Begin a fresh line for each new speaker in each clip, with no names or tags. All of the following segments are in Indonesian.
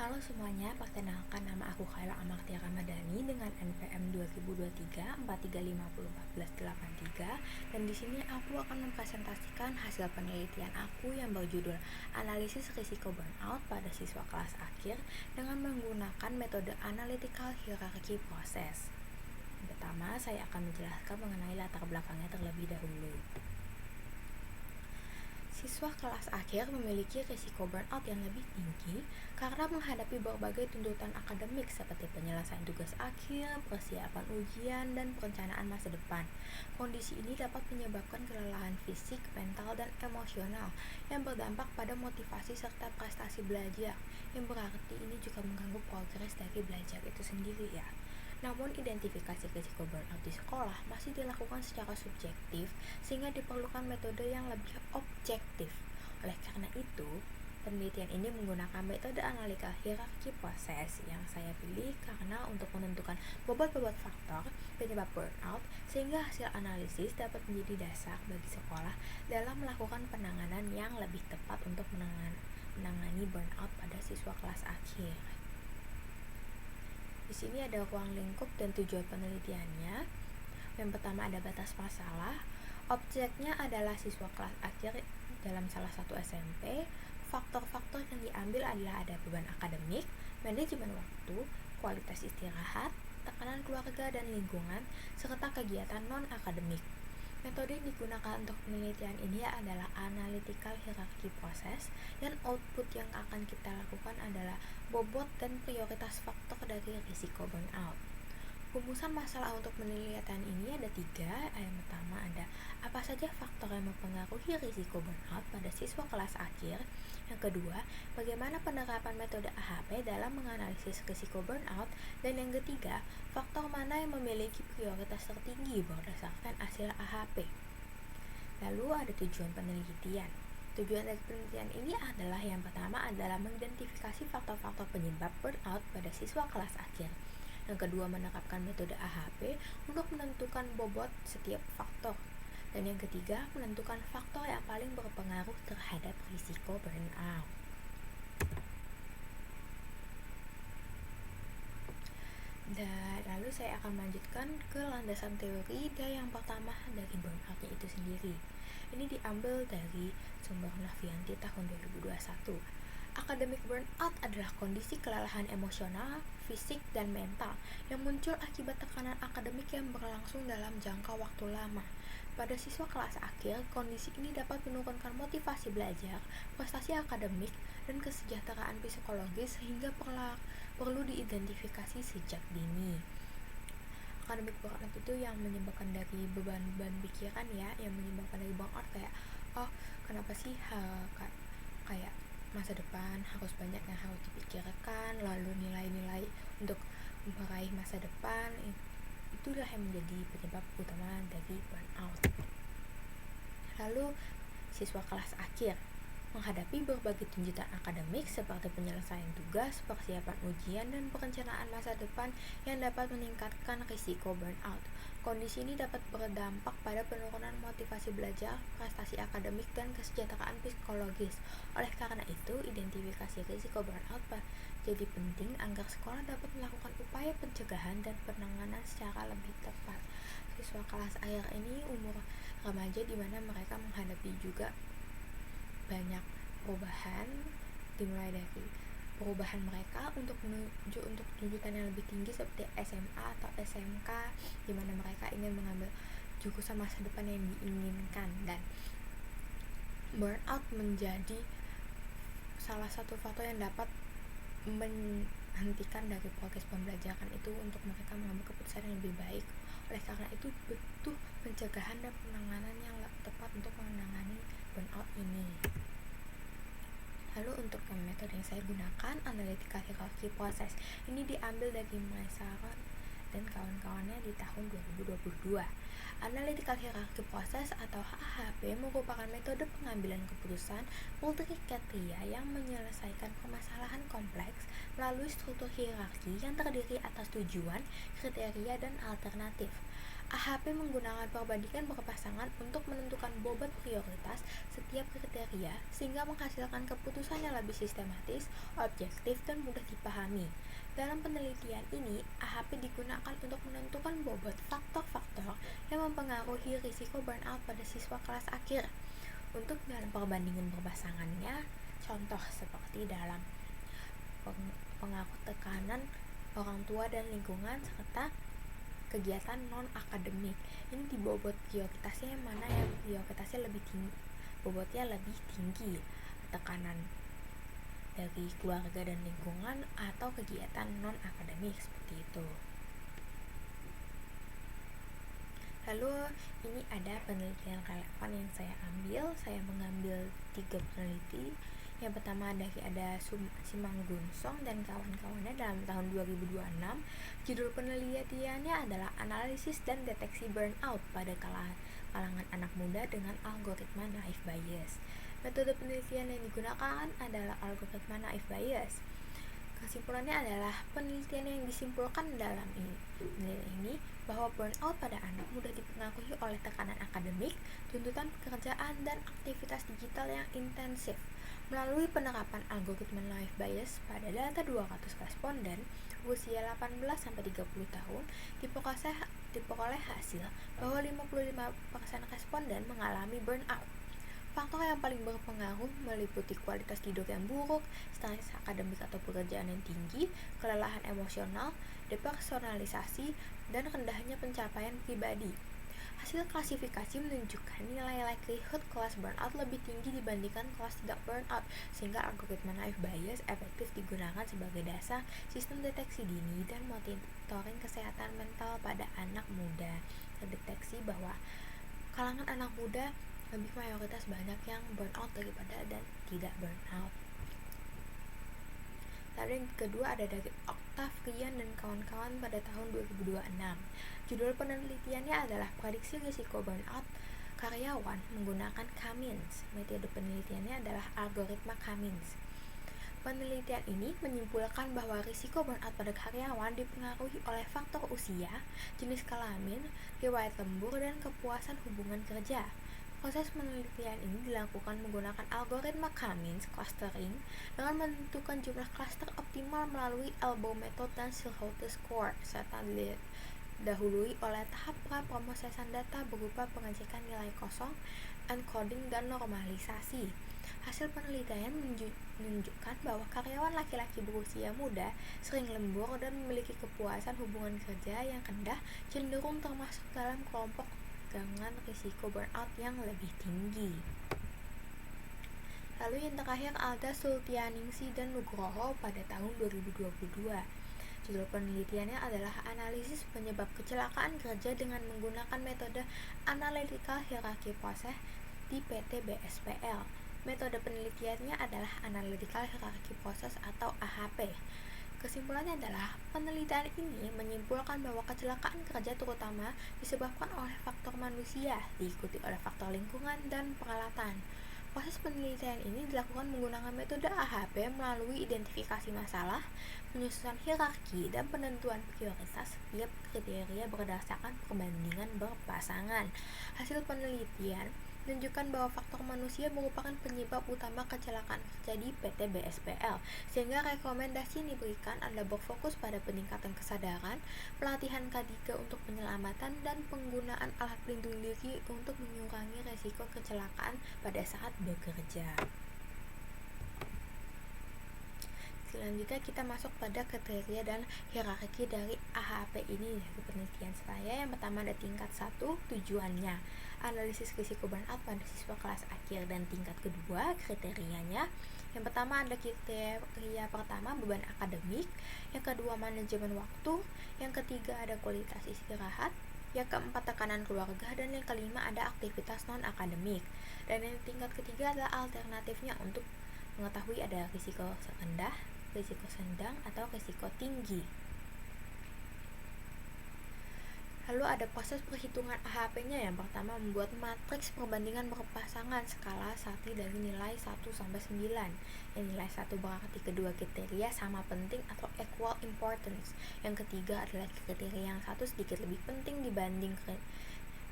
Halo semuanya, perkenalkan nama aku Khaila Amartia Ramadhani dengan NPM 2023 43501483 dan di sini aku akan mempresentasikan hasil penelitian aku yang berjudul Analisis Risiko Burnout pada Siswa Kelas Akhir dengan menggunakan metode Analytical Hierarchy Process. Pertama, saya akan menjelaskan mengenai latar belakangnya terlebih dahulu. Siswa kelas akhir memiliki risiko burnout yang lebih tinggi karena menghadapi berbagai tuntutan akademik seperti penyelesaian tugas akhir, persiapan ujian, dan perencanaan masa depan. Kondisi ini dapat menyebabkan kelelahan fisik, mental, dan emosional yang berdampak pada motivasi serta prestasi belajar, yang berarti ini juga mengganggu progres dari belajar itu sendiri ya. Namun identifikasi risiko burnout di sekolah masih dilakukan secara subjektif sehingga diperlukan metode yang lebih objektif. Oleh karena itu, penelitian ini menggunakan metode analytical hierarchy process yang saya pilih karena untuk menentukan bobot-bobot faktor penyebab burnout sehingga hasil analisis dapat menjadi dasar bagi sekolah dalam melakukan penanganan yang lebih tepat untuk menangani burnout pada siswa kelas akhir. Di sini ada ruang lingkup dan tujuan penelitiannya. Yang pertama ada batas masalah. Objeknya adalah siswa kelas akhir dalam salah satu SMP. Faktor-faktor yang diambil adalah ada beban akademik, manajemen waktu, kualitas istirahat, tekanan keluarga dan lingkungan, serta kegiatan non-akademik. Metode yang digunakan untuk penelitian ini adalah analytical hierarchy process dan output yang akan kita lakukan adalah bobot dan prioritas faktor dari risiko burnout. Rumusan masalah untuk penelitian ini ada 3. Yang pertama ada apa saja faktor yang mempengaruhi risiko burnout pada siswa kelas akhir. Yang kedua, bagaimana penerapan metode AHP dalam menganalisis risiko burnout. Dan yang ketiga, faktor mana yang memiliki prioritas tertinggi berdasarkan hasil AHP. Lalu ada tujuan penelitian. Tujuan dari penelitian ini adalah yang pertama adalah mengidentifikasi faktor-faktor penyebab burnout pada siswa kelas akhir. Yang kedua, menerapkan metode AHP untuk menentukan bobot setiap faktor. Dan yang ketiga, menentukan faktor yang paling berpengaruh terhadap risiko burnout. Dan lalu saya akan melanjutkan ke landasan teori dan yang pertama dari burnoutnya itu sendiri. Ini diambil dari sumber Navianti tahun 2021. Akademik burnout adalah kondisi kelelahan emosional, fisik, dan mental yang muncul akibat tekanan akademik yang berlangsung dalam jangka waktu lama. Pada siswa kelas akhir, kondisi ini dapat menurunkan motivasi belajar, prestasi akademik, dan kesejahteraan psikologis sehingga perlu diidentifikasi sejak dini. Akademik burnout itu yang menyebabkan dari beban-beban pikiran ya, yang menyebabkan dari burnout kayak kenapa sih kayak masa depan harus banyak yang harus dipikirkan, lalu nilai-nilai untuk meraih masa depan itulah yang menjadi penyebab utama dari burnout. Lalu siswa kelas akhir menghadapi berbagai tuntutan akademik seperti penyelesaian tugas, persiapan ujian, dan perencanaan masa depan yang dapat meningkatkan risiko burnout. Kondisi ini dapat berdampak pada penurunan motivasi belajar, prestasi akademik, dan kesejahteraan psikologis. Oleh karena itu, identifikasi risiko burnout jadi penting agar sekolah dapat melakukan upaya pencegahan dan penanganan secara lebih tepat. Siswa kelas akhir ini umur remaja di mana mereka menghadapi juga banyak perubahan, dimulai dari perubahan mereka untuk menuju untuk tuntutan yang lebih tinggi seperti SMA atau SMK, di mana mereka ingin mengambil jurusan masa depan yang diinginkan. Dan burnout menjadi salah satu faktor yang dapat menghentikan dari progres pembelajaran itu untuk mereka mengambil keputusan yang lebih baik. Oleh karena itu butuh pencegahan dan penanganan yang tepat untuk menangani burnout ini. Lalu untuk metode yang saya gunakan, analytical hierarchy process, ini diambil dari Maesaron dan kawan-kawannya di tahun 2022. Analytical hierarchy process atau AHP merupakan metode pengambilan keputusan multikriteria yang menyelesaikan permasalahan kompleks melalui struktur hierarki yang terdiri atas tujuan, kriteria, dan alternatif. AHP menggunakan perbandingan berpasangan untuk menentukan bobot prioritas setiap kriteria sehingga menghasilkan keputusan yang lebih sistematis, objektif, dan mudah dipahami. Dalam penelitian ini, AHP digunakan untuk menentukan bobot faktor-faktor yang mempengaruhi risiko burnout pada siswa kelas akhir. Untuk dalam perbandingan berpasangannya, contoh seperti dalam pengaruh tekanan orang tua dan lingkungan serta kegiatan non-akademik. Ini di bobot prioritasnya yang mana yang prioritasnya lebih tinggi, bobotnya lebih tinggi, tekanan dari keluarga dan lingkungan atau kegiatan non-akademik seperti itu. Lalu ini ada penelitian relevan yang saya mengambil 3 peneliti. Yang pertama ada Simanggunsong dan kawan-kawannya dalam tahun 2026. Judul penelitiannya adalah Analisis dan Deteksi Burnout pada kalangan anak muda dengan algoritma naive Bayes. Metode penelitian yang digunakan adalah algoritma naive Bayes. Kesimpulannya adalah penelitian yang disimpulkan dalam ini bahwa burnout pada anak mudah dipengaruhi oleh tekanan akademik, tuntutan pekerjaan, dan aktivitas digital yang intensif. Melalui penerapan algoritma naive Bayes pada data 200 responden usia 18-30 tahun, diperoleh hasil bahwa 55% responden mengalami burnout. Faktor yang paling berpengaruh meliputi kualitas tidur yang buruk, stres akademik atau pekerjaan yang tinggi, kelelahan emosional, depersonalisasi, dan rendahnya pencapaian pribadi. Hasil klasifikasi menunjukkan nilai likelihood kelas burnout lebih tinggi dibandingkan kelas tidak burnout, sehingga algoritma naive Bayes efektif digunakan sebagai dasar sistem deteksi dini dan monitoring kesehatan mental pada anak muda. Terdeteksi bahwa kalangan anak muda lebih mayoritas banyak yang burnout daripada dan tidak burnout. Lalu yang kedua ada dari Octavian dan kawan-kawan pada tahun 2026. Judul penelitiannya adalah Prediksi Risiko Burnout Karyawan Menggunakan Cummins. Metode penelitiannya adalah algoritma Cummins. Penelitian ini menyimpulkan bahwa risiko burnout pada karyawan dipengaruhi oleh faktor usia, jenis kelamin, riwayat lembur, dan kepuasan hubungan kerja. Proses penelitian ini dilakukan menggunakan algoritma Cummins clustering dengan menentukan jumlah cluster optimal melalui Elbow Method dan Silhouette Score, serta didahului oleh tahap pra-pemrosesan data berupa pengecekan nilai kosong, encoding, dan normalisasi. Hasil penelitian menunjukkan bahwa karyawan laki-laki berusia muda sering lembur dan memiliki kepuasan hubungan kerja yang rendah cenderung termasuk dalam kelompok dengan risiko burnout yang lebih tinggi. Lalu yang terakhir ada Sultianingsi dan Nugroho pada tahun 2022. Judul penelitiannya adalah Analisis Penyebab Kecelakaan Kerja dengan menggunakan metode Analytical Hierarchy Process di PT BSPL. Metode penelitiannya adalah Analytical Hierarchy Process atau AHP. Kesimpulannya adalah penelitian ini menyimpulkan bahwa kecelakaan kerja terutama disebabkan oleh faktor manusia, diikuti oleh faktor lingkungan dan peralatan. Proses penelitian ini dilakukan menggunakan metode AHP melalui identifikasi masalah, penyusunan hierarki, dan penentuan prioritas setiap kriteria berdasarkan perbandingan berpasangan. Hasil penelitian menunjukkan bahwa faktor manusia merupakan penyebab utama kecelakaan kerja di PT BSPL, sehingga rekomendasi yang diberikan adalah berfokus pada peningkatan kesadaran, pelatihan K3 untuk penyelamatan, dan penggunaan alat pelindung diri untuk mengurangi resiko kecelakaan pada saat bekerja. Selanjutnya kita masuk pada kriteria dan hierarki dari AHP ini dari penelitian saya. Yang pertama ada tingkat 1, tujuannya, analisis risiko burnout pada siswa kelas akhir, dan tingkat kedua kriterianya. Yang pertama ada kriteria pertama beban akademik, yang kedua manajemen waktu, yang ketiga ada kualitas istirahat, yang keempat tekanan keluarga, dan yang kelima ada aktivitas non akademik. Dan yang tingkat ketiga adalah alternatifnya untuk mengetahui ada risiko rendah, risiko sedang, atau risiko tinggi. Lalu ada proses perhitungan AHP-nya. Yang pertama, membuat matriks perbandingan berpasangan skala 1 dari nilai 1 sampai 9. Yang nilai 1 berarti kedua kriteria sama penting atau equal importance. Yang ketiga adalah kriteria yang satu sedikit lebih penting dibanding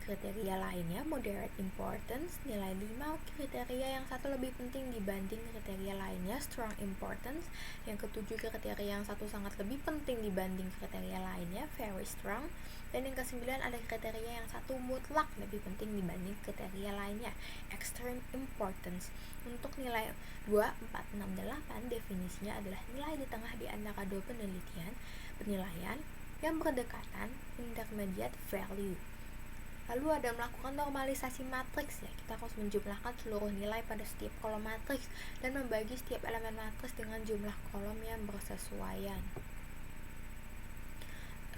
kriteria lainnya, moderate importance. Nilai 5, kriteria yang satu lebih penting dibanding kriteria lainnya, strong importance. Yang ketujuh, kriteria yang satu sangat lebih penting dibanding kriteria lainnya, very strong. Dan yang kesembilan ada kriteria yang satu mutlak lebih penting dibanding kriteria lainnya, extreme importance. Untuk nilai 2, 4, 6, 8 definisinya adalah nilai di tengah di antara dua penilaian yang berdekatan, intermediate value. Lalu ada melakukan normalisasi matriks. Ya, kita harus menjumlahkan seluruh nilai pada setiap kolom matriks dan membagi setiap elemen matriks dengan jumlah kolom yang bersesuaian.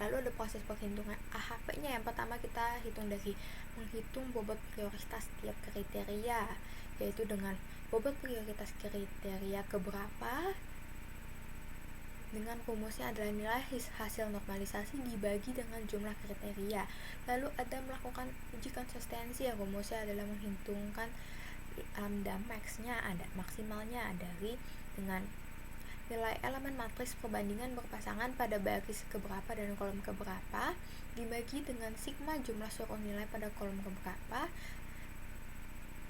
Lalu ada proses penghitungan AHP-nya. Yang pertama kita hitung dari menghitung bobot prioritas setiap kriteria, yaitu dengan bobot prioritas kriteria keberapa dengan rumusnya adalah nilai hasil normalisasi dibagi dengan jumlah kriteria. Lalu ada melakukan uji konsistensi. Rumusnya adalah menghitungkan lambda max-nya, ada maksimalnya dari dengan nilai elemen matriks perbandingan berpasangan pada baris keberapa dan kolom keberapa dibagi dengan sigma jumlah seluruh nilai pada kolom keberapa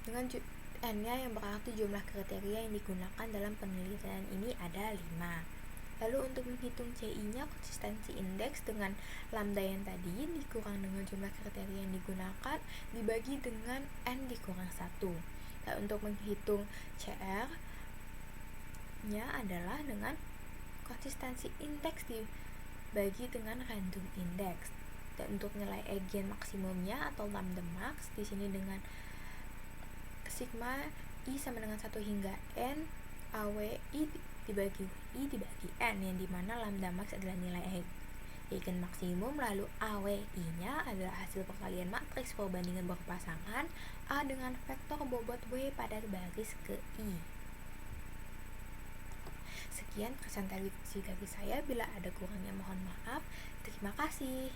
dengan n-nya yang berarti jumlah kriteria yang digunakan dalam penelitian ini ada 5. Lalu untuk menghitung CI-nya, konsistensi indeks dengan lambda yang tadi dikurang dengan jumlah kriteria yang digunakan dibagi dengan n dikurang 1. Nah, untuk menghitung CR-nya adalah dengan konsistensi indeks dibagi dengan random index. Dan untuk nilai eigen maksimumnya atau lambda max di sini dengan sigma I sama dengan 1 hingga n AWI dibagi I dibagi N, yang dimana lambda max adalah nilai eigen maksimum, lalu AWI-nya adalah hasil perkalian matriks perbandingan berpasangan A dengan vektor bobot W pada baris ke I. Sekian presentasi dari saya, bila ada kurangnya mohon maaf. Terima kasih.